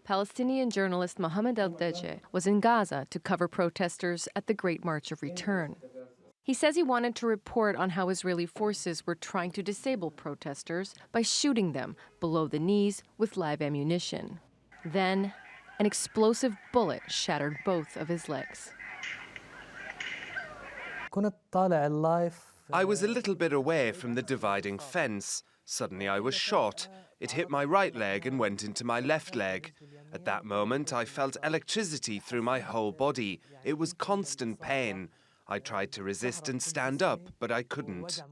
Palestinian journalist Mohammed al-Deje was in Gaza to cover protesters at the Great March of Return. He says he wanted to report on how Israeli forces were trying to disable protesters by shooting them below the knees with live ammunition. Then, an explosive bullet shattered both of his legs. I was a little bit away from the dividing fence. Suddenly I was shot. It hit my right leg and went into my left leg. At that moment, I felt electricity through my whole body. It was constant pain. I tried to resist and stand up, but I couldn't.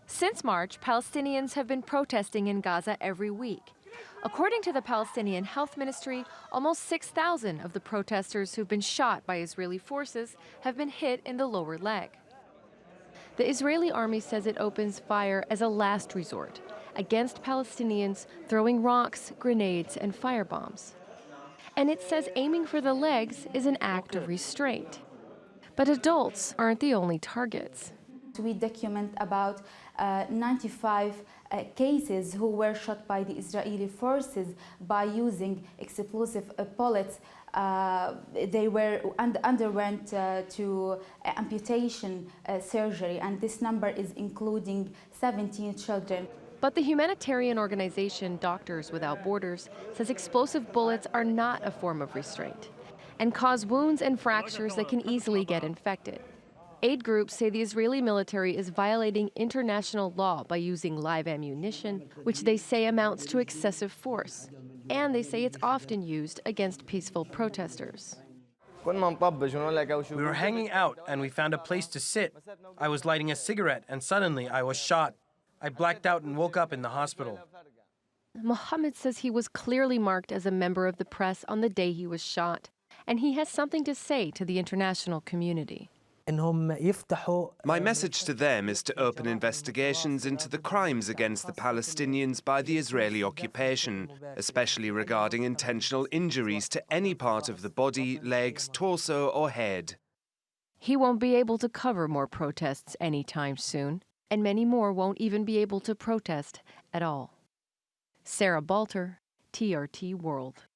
Since March, Palestinians have been protesting in Gaza every week. According to the Palestinian Health Ministry, almost 6,000 of the protesters who've been shot by Israeli forces have been hit in the lower leg. The Israeli army says it opens fire as a last resort against Palestinians throwing rocks, grenades, and firebombs. And it says aiming for the legs is an act of restraint. But adults aren't the only targets. We document about 95 cases who were shot by the Israeli forces by using explosive bullets. They underwent to amputation surgery, and this number is including 17 children. But the humanitarian organization Doctors Without Borders says explosive bullets are not a form of restraint and cause wounds and fractures that can easily get infected. Aid groups say the Israeli military is violating international law by using live ammunition, which they say amounts to excessive force. And they say it's often used against peaceful protesters. We were hanging out and we found a place to sit. I was lighting a cigarette and suddenly I was shot. I blacked out and woke up in the hospital. Mohammed says he was clearly marked as a member of the press on the day he was shot, and he has something to say to the international community. My message to them is to open investigations into the crimes against the Palestinians by the Israeli occupation, especially regarding intentional injuries to any part of the body, legs, torso, or head. He won't be able to cover more protests anytime soon, and many more won't even be able to protest at all. Sarah Balter, TRT World.